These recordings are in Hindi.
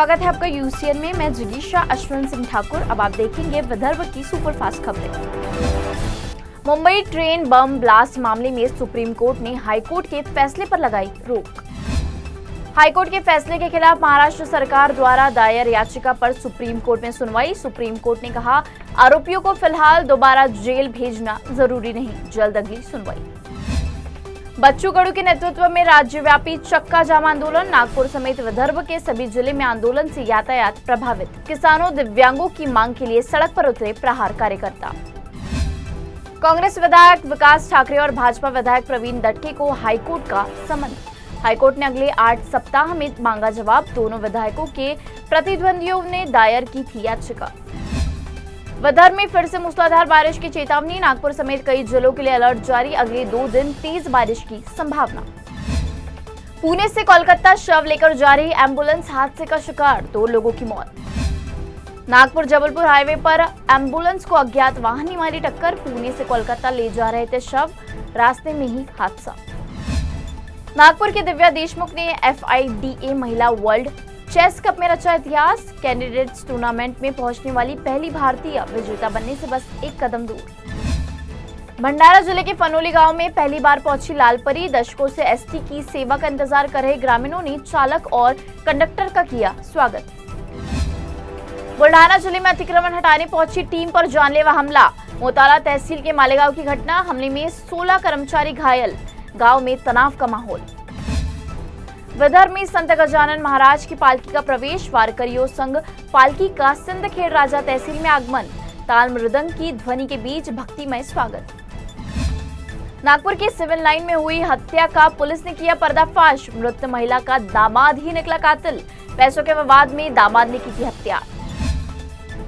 स्वागत है आपका यूसीएन में। मैं जिगीशा अश्विन सिंह ठाकुर। अब आप देखेंगे विदर्भ की सुपरफास्ट खबरें। मुंबई ट्रेन बम ब्लास्ट मामले में सुप्रीम कोर्ट ने हाईकोर्ट के फैसले पर लगाई रोक। हाईकोर्ट के फैसले के खिलाफ महाराष्ट्र सरकार द्वारा दायर याचिका पर सुप्रीम कोर्ट में सुनवाई। सुप्रीम कोर्ट ने कहा, आरोपियों को फिलहाल दोबारा जेल भेजना जरूरी नहीं, जल्द अगली सुनवाई। बच्चू कडू के नेतृत्व में राज्यव्यापी चक्का जाम आंदोलन। नागपुर समेत विदर्भ के सभी जिले में आंदोलन से यातायात प्रभावित। किसानों दिव्यांगों की मांग के लिए सड़क पर उतरे प्रहार कार्यकर्ता। कांग्रेस विधायक विकास ठाकरे और भाजपा विधायक प्रवीण दटके को हाईकोर्ट का समन। हाईकोर्ट ने अगले 8 सप्ताह में मांगा जवाब। दोनों विधायकों के प्रतिद्वंदियों ने दायर की थी याचिका। विदर्भ में फिर से मूसलाधार बारिश की चेतावनी। नागपुर समेत कई जिलों के लिए अलर्ट जारी। अगले 2 दिन तेज बारिश की संभावना। पुणे से कोलकाता शव लेकर जा रही एम्बुलेंस हादसे का शिकार, 2 लोगों की मौत। नागपुर जबलपुर हाईवे पर एम्बुलेंस को अज्ञात वाहन ने मारी टक्कर। पुणे से कोलकाता ले जा रहे थे शव, रास्ते में ही हादसा। नागपुर की दिव्या देशमुख ने FIDA महिला वर्ल्ड चेस कप में रचा इतिहास। कैंडिडेट्स टूर्नामेंट में पहुंचने वाली पहली भारतीय, विजेता बनने से बस 1 कदम दूर। भंडारा जिले के फनोली गांव में पहली बार पहुंची लालपरी। दशकों से ST की सेवा का इंतजार कर रहे ग्रामीणों ने चालक और कंडक्टर का किया स्वागत। बुल्ढाना जिले में अतिक्रमण हटाने पहुंची टीम पर जानलेवा हमला। मोताला तहसील के मालेगांव की घटना, हमले में 16 कर्मचारी घायल। गांव में तनाव का माहौल। विदर्भ में संत गजानन महाराज की पालकी का प्रवेश। वारकरियों संग पालकी का सिंदखेड़ राजा तहसील में आगमन। ताल मृदंग की ध्वनि के बीच भक्तिमय स्वागत। नागपुर के सिविल लाइन में हुई हत्या का पुलिस ने किया पर्दाफाश। मृत महिला का दामाद ही निकला कातिल। पैसों के विवाद में दामाद ने की थी हत्या।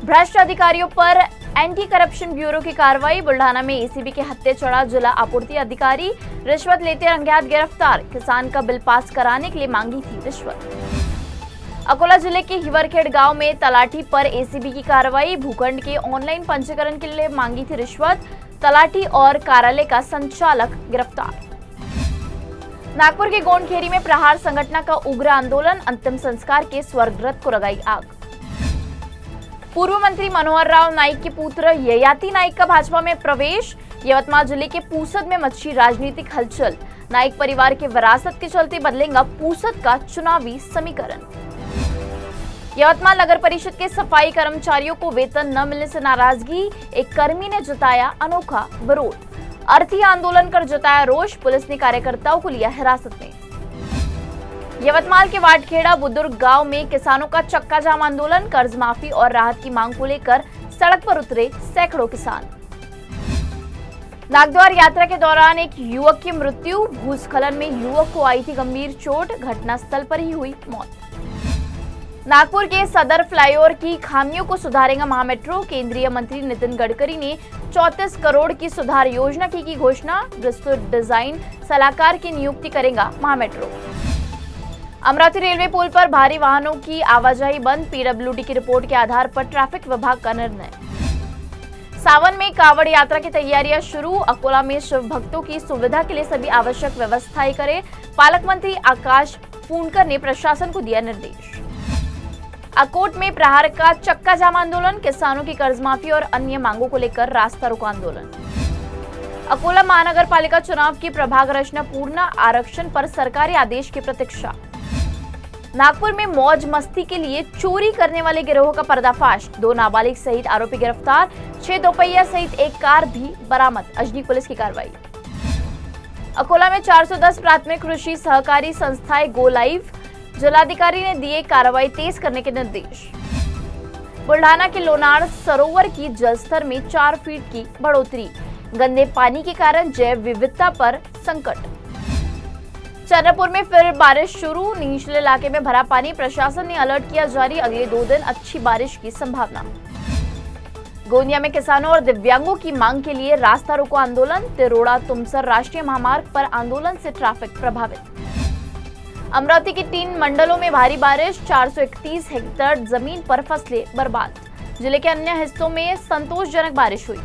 भ्रष्ट अधिकारियों पर एंटी करप्शन ब्यूरो की कार्रवाई। बुल्ढाना में ACB के हत्थे चढ़ा जिला आपूर्ति अधिकारी। रिश्वत लेते रंगेहाथ गिरफ्तार। किसान का बिल पास कराने के लिए मांगी थी रिश्वत। अकोला जिले के हिवरखेड़ गांव में तलाठी पर ACB की कार्रवाई। भूखंड के ऑनलाइन पंजीकरण के लिए मांगी थी रिश्वत। तलाठी और कार्यालय का संचालक गिरफ्तार। नागपुर के गोंडखेरी में प्रहार संगठन का उग्र आंदोलन। अंतिम संस्कार के स्वर्गरथ को लगाई आग। पूर्व मंत्री मनोहर राव नाईक के पुत्र ययाति नाईक का भाजपा में प्रवेश। यवतमाल जिले के पूसद में मची राजनीतिक हलचल। नाईक परिवार के विरासत के चलते बदलेगा पूसद का चुनावी समीकरण। यवतमाल नगर परिषद के सफाई कर्मचारियों को वेतन न मिलने से नाराजगी। एक कर्मी ने जताया अनोखा विरोध। अर्थी आंदोलन कर जताया रोष। पुलिस ने कार्यकर्ताओं को लिया हिरासत में। यवतमाल के वाटखेड़ा बुजुर्ग गांव में किसानों का चक्का जाम आंदोलन। कर्ज माफी और राहत की मांग को लेकर सड़क पर उतरे सैकड़ों किसान। नागद्वार यात्रा के दौरान एक युवक की मृत्यु। भूस्खलन में युवक को आई थी गंभीर चोट। घटनास्थल पर ही हुई मौत। नागपुर के सदर फ्लाईओवर की खामियों को सुधारेगा महामेट्रो। केंद्रीय मंत्री नितिन गडकरी ने 34 करोड़ की सुधार योजना की घोषणा। विस्तृत डिजाइन सलाहकार की नियुक्ति करेगा महामेट्रो। अमरावती रेलवे पुल पर भारी वाहनों की आवाजाही बंद। PWD की रिपोर्ट के आधार पर ट्रैफिक विभाग का निर्णय। सावन में कावड़ यात्रा की तैयारियां शुरू। अकोला में शिव भक्तों की सुविधा के लिए सभी आवश्यक व्यवस्थाएं करें। पालक मंत्री आकाश फूंडकर ने प्रशासन को दिया निर्देश। अकोट में प्रहार का चक्का जाम आंदोलन। किसानों की कर्ज माफी और अन्य मांगों को लेकर रास्ता रोको आंदोलन। अकोला महानगर पालिका चुनाव की प्रभाग रचना पूर्ण आरक्षण पर सरकारी आदेश की प्रतीक्षा। नागपुर में मौज मस्ती के लिए चोरी करने वाले गिरोह का पर्दाफाश। 2 नाबालिग सहित आरोपी गिरफ्तार। 6 दोपहिया सहित एक कार भी बरामद। अजनी पुलिस की कार्रवाई। अकोला में 410 प्राथमिक कृषि सहकारी संस्थाएं गो लाइव। जिलाधिकारी ने दिए कार्रवाई तेज करने के निर्देश। बुल्ढाना के लोनार सरोवर की जलस्तर में 4 फीट की बढ़ोतरी। गंदे पानी के कारण जैव विविधता पर संकट। चंद्रपुर में फिर बारिश शुरू। निचले इलाके में भरा पानी। प्रशासन ने अलर्ट किया जारी। अगले 2 दिन अच्छी बारिश की संभावना। गोंदिया में किसानों और दिव्यांगों की मांग के लिए रास्ता रोको आंदोलन। तिरोड़ा तुमसर राष्ट्रीय महामार्ग पर आंदोलन से ट्रैफिक प्रभावित। अमरावती के 3 मंडलों में भारी बारिश। 431 हेक्टेयर जमीन पर फसलें बर्बाद। जिले के अन्य हिस्सों में संतोषजनक बारिश हुई।